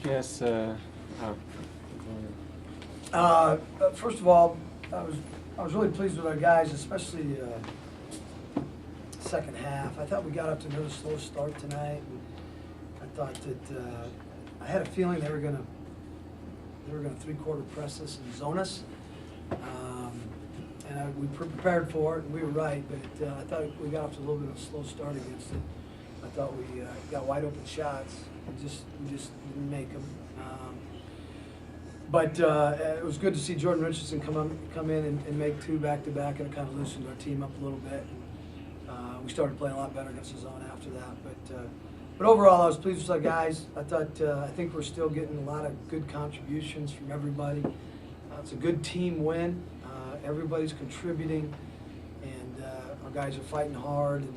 Yes. First of all, I was really pleased with our guys, especially second half. I thought we got up to another slow start tonight. I thought that I had a feeling they were gonna three-quarter press us and zone us, and we prepared for it, and we were right. But I thought we got off to a little bit of a slow start against it. I thought we got wide open shots and we just didn't make them. But it was good to see Jordan Richardson come in and make two back-to-back, and it kind of loosened our team up a little bit. We started playing a lot better against the zone after that. But overall, I was pleased with our guys. I think we're still getting a lot of good contributions from everybody. It's a good team win. Everybody's contributing, and our guys are fighting hard.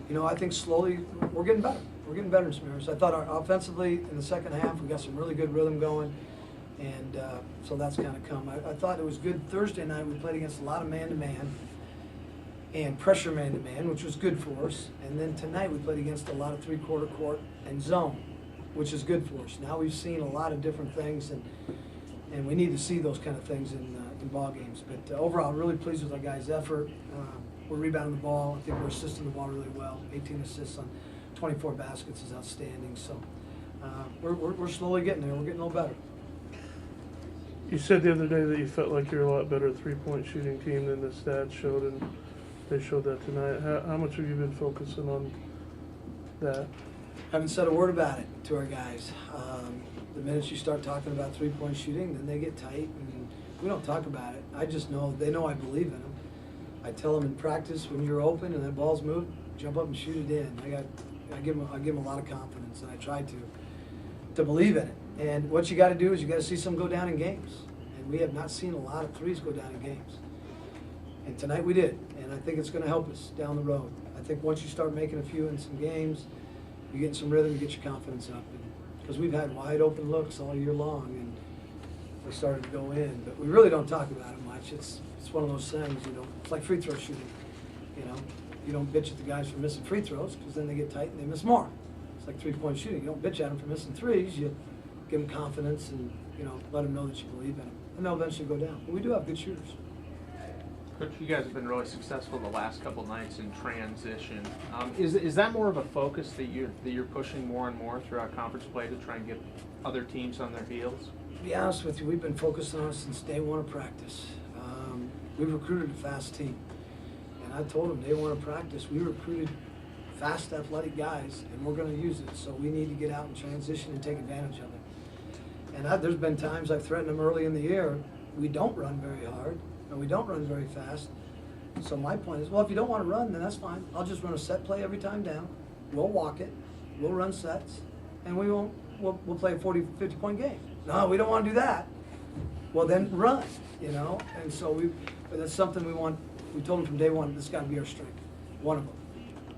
And I think slowly we're getting better. We're getting better in some areas. I thought offensively in the second half we got some really good rhythm going. And so that's kind of come. I thought it was good Thursday night. We played against a lot of man-to-man and pressure man-to-man, which was good for us. And then tonight we played against a lot of three-quarter court and zone, which is good for us. Now we've seen a lot of different things, and we need to see those kind of things in ball games. But overall, I'm really pleased with our guys' effort. We're rebounding the ball. I think we're assisting the ball really well. 18 assists on 24 baskets is outstanding. So we're slowly getting there. We're getting a little better. You said the other day that you felt like you're a lot better three-point shooting team than the stats showed, and they showed that tonight. How much have you been focusing on that? Haven't said a word about it to our guys. The minute you start talking about three-point shooting, then they get tight, and we don't talk about it. I just know, they know I believe in them. I tell them in practice, when you're open and that ball's moved, jump up and shoot it in. I give them a lot of confidence, and I try to believe in it. And what you got to do is you got to see some go down in games. And we have not seen a lot of threes go down in games. And tonight we did. And I think it's going to help us down the road. I think once you start making a few in some games, you get in some rhythm, you get your confidence up. Because we've had wide open looks all year long, and they started to go in. But we really don't talk about it much. It's one of those things, it's like free throw shooting. You don't bitch at the guys for missing free throws, because then they get tight and they miss more. It's like three-point shooting. You don't bitch at them for missing threes. You give them confidence and let them know that you believe in them, and they'll eventually go down. But we do have good shooters. Coach, you guys have been really successful the last couple nights in transition. Is that more of a focus that you're pushing more and more throughout conference play to try and get other teams on their heels? To be honest with you, we've been focused on it since day one of practice. We've recruited a fast team, and I told them day one of practice we recruited fast, athletic guys, and we're going to use it. So we need to get out and transition and take advantage of it. And there's been times I've threatened them early in the year. We don't run very hard, and we don't run very fast. So my point is, well, if you don't want to run, then that's fine. I'll just run a set play every time down. We'll walk it. We'll run sets, and we'll play a 40, 50-point game. No, we don't want to do that. Well, then run, And so but that's something we want. We told them from day one, this got to be our strength, one of them.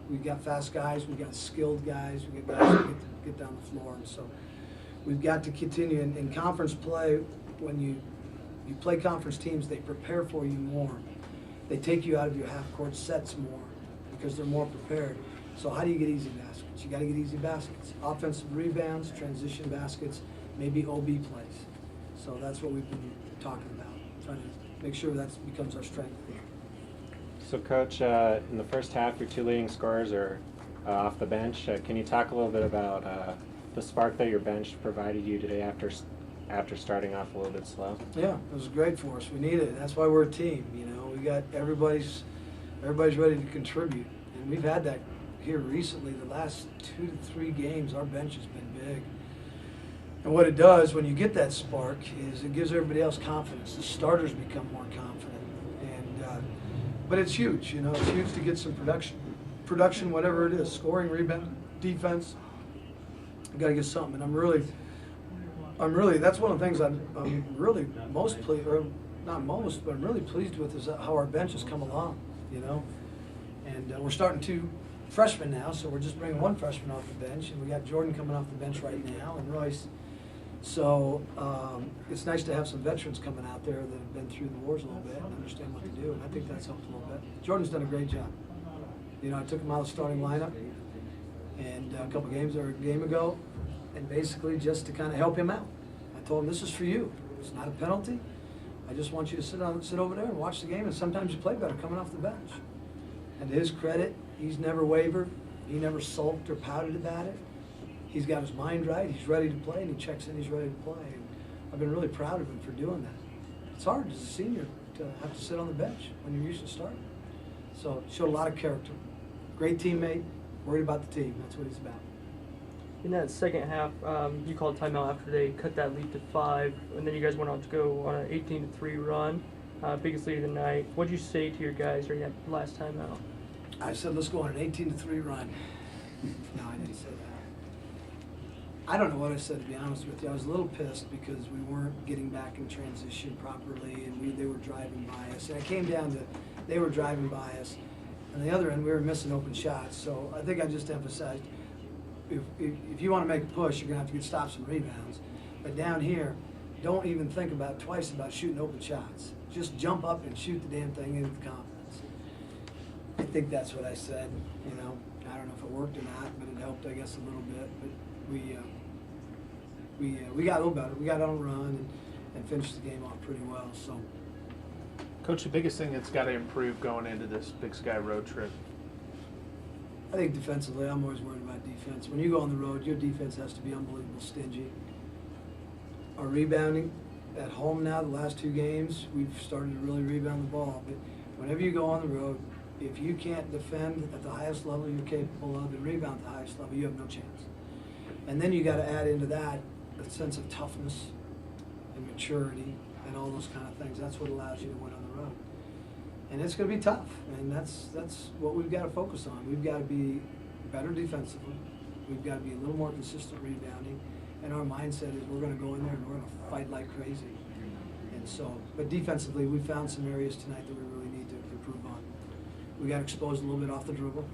We've got fast guys. We've got skilled guys. We've got guys who get down the floor, and so we've got to continue. In conference play, when you play conference teams, they prepare for you more. They take you out of your half-court sets more because they're more prepared. So how do you get easy baskets? You got to get easy baskets. Offensive rebounds, transition baskets, maybe OB plays. So that's what we've been talking about, trying to make sure that becomes our strength. So, Coach, in the first half, your two leading scorers are off the bench. Can you talk a little bit about the spark that your bench provided you today after starting off a little bit slow? Yeah, it was great for us. We needed it. That's why we're a team. We got everybody's ready to contribute, and we've had that here recently. The last 2 to 3 games, our bench has been big. And what it does when you get that spark is it gives everybody else confidence. The starters become more confident, but it's huge. It's huge to get some production, whatever it is, scoring, rebound, defense. You got to get something, and I'm really. That's one of the things I'm really most pleased, or not most, but I'm really pleased with is how our bench has come along. And we're starting 2 freshmen now, so we're just bringing 1 freshman off the bench, and we got Jordan coming off the bench right now, and Royce. So it's nice to have some veterans coming out there that have been through the wars a little bit and understand what to do, and I think that's helped a little bit. Jordan's done a great job. I took him out of the starting lineup, and a couple games or a game ago, and basically just to kind of help him out. I told him, this is for you. It's not a penalty. I just want you to sit over there and watch the game, and sometimes you play better coming off the bench. And to his credit, he's never wavered. He never sulked or pouted about it. He's got his mind right. He's ready to play, and he checks in. He's ready to play. And I've been really proud of him for doing that. It's hard as a senior to have to sit on the bench when you're used to starting. So showed a lot of character. Great teammate. Worried about the team. That's what he's about. In that second half, you called timeout after they cut that lead to 5, and then you guys went on to go on an 18-3 run, biggest lead of the night. What did you say to your guys during that last timeout? I said, let's go on an 18-3 run. No, I didn't say that. I don't know what I said, to be honest with you. I was a little pissed because we weren't getting back in transition properly, and they were driving by us. And it came down to they were driving by us. On the other end, we were missing open shots. So I think I just emphasized, if you want to make a push, you're going to have to get stops and rebounds. But down here, don't even think twice about shooting open shots. Just jump up and shoot the damn thing in with confidence. I think that's what I said. You know, I don't know if it worked or not, but it helped, I guess, a little bit. But we got a little better. We got on a run and finished the game off pretty well. So, Coach, the biggest thing that's got to improve going into this Big Sky road trip? I think defensively, I'm always worried about defense. When you go on the road, your defense has to be unbelievable stingy. Our rebounding at home now, the last 2 games, we've started to really rebound the ball. But whenever you go on the road, if you can't defend at the highest level you're capable of and rebound at the highest level, you have no chance. And then you got to add into that a sense of toughness and maturity and all those kind of things. That's what allows you to win on the road. And it's going to be tough, and that's what we've got to focus on. We've got to be better defensively. We've got to be a little more consistent rebounding. And our mindset is we're going to go in there and we're going to fight like crazy. And so, but defensively, we found some areas tonight that we really need to improve on. We got exposed a little bit off the dribble,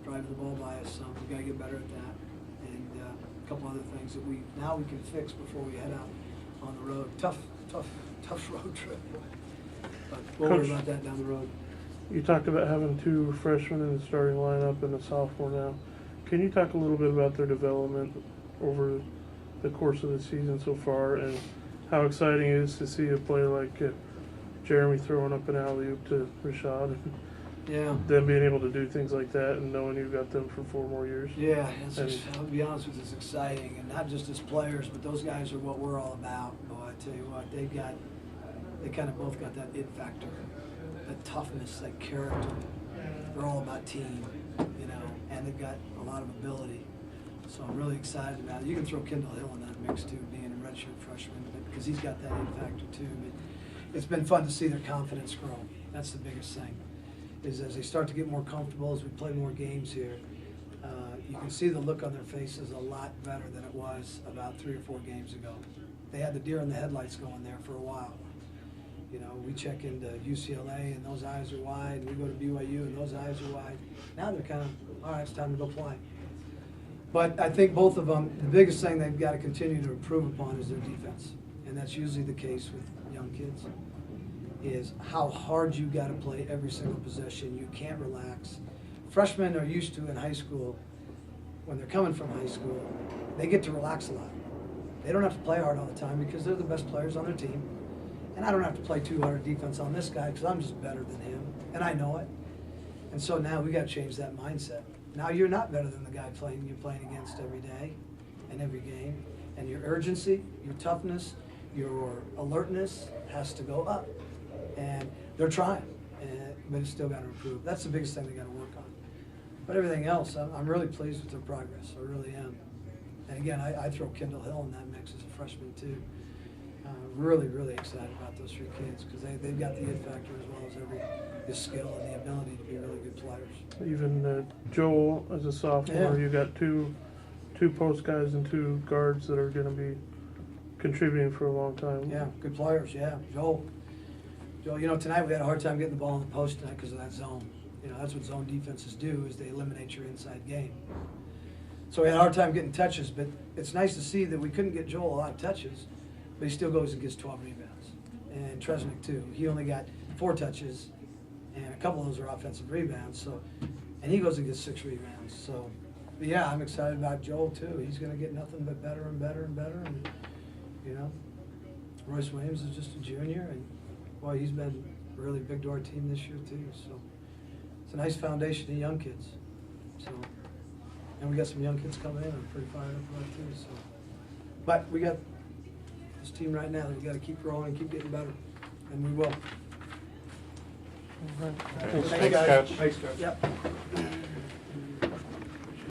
driving the ball by us some. We got to get better at that. And a couple other things that we can fix before we head out on the road. Tough road trip. But we'll worry about that down the road. You talked about having 2 freshmen in the starting lineup and a sophomore now. Can you talk a little bit about their development over the course of the season so far, and how exciting it is to see a player like Jeremy throwing up an alley-oop to Rashad? Yeah. Them being able to do things like that and knowing you've got them for 4 more years. Yeah, I'll be honest with you, it's exciting, and not just as players, but those guys are what we're all about. Oh, I tell you what, they kind of both got that it factor, that toughness, that character. They're all about team, you know, and they've got a lot of ability. So I'm really excited about it. You can throw Kendall Hill in that mix too, being a redshirt freshman, because he's got that it factor too. But it's been fun to see their confidence grow. That's the biggest thing. Is as they start to get more comfortable, as we play more games here, you can see the look on their faces a lot better than it was about 3 or 4 games ago. They had the deer in the headlights going there for a while. You know, we check into UCLA and those eyes are wide. We go to BYU and those eyes are wide. Now they're kind of, all right, it's time to go play. But I think both of them, the biggest thing they've got to continue to improve upon is their defense. And that's usually the case with young kids, is how hard you got to play every single possession. You can't relax. Freshmen are used to in high school, when they're coming from high school, they get to relax a lot. They don't have to play hard all the time because they're the best players on their team. And I don't have to play too hard defense on this guy because I'm just better than him, and I know it. And so now we got to change that mindset. Now you're not better than the guy you're playing against every day and every game. And your urgency, your toughness, your alertness has to go up. And they're trying, but it's still got to improve. That's the biggest thing they got to work on. But everything else, I'm really pleased with their progress. I really am. And again, I throw Kendall Hill in that mix as a freshman too. Really, really excited about those 3 kids because they've got the it factor as well as the skill and the ability to be really good players. Even Joel as a sophomore, Yeah. you got two post guys and 2 guards that are going to be contributing for a long time. Yeah, good players. Yeah, Joel, you know, tonight we had a hard time getting the ball in the post tonight because of that zone. You know, that's what zone defenses do, is they eliminate your inside game. So we had a hard time getting touches, but it's nice to see that we couldn't get Joel a lot of touches, but he still goes and gets 12 rebounds. And Tresnick too. He only got 4 touches, and a couple of those are offensive rebounds. So, and he goes and gets 6 rebounds. So But yeah, I'm excited about Joel too. He's gonna get nothing but better and better and better, and, you know, Royce Williams is just a junior, and, boy, he's been really big to our team this year too, so. It's a nice foundation of young kids, so. And we got some young kids coming in, I'm pretty fired up about too, so. But we got this team right now that we gotta keep growing and keep getting better, and we will. All right. Thanks, Coach. Yep.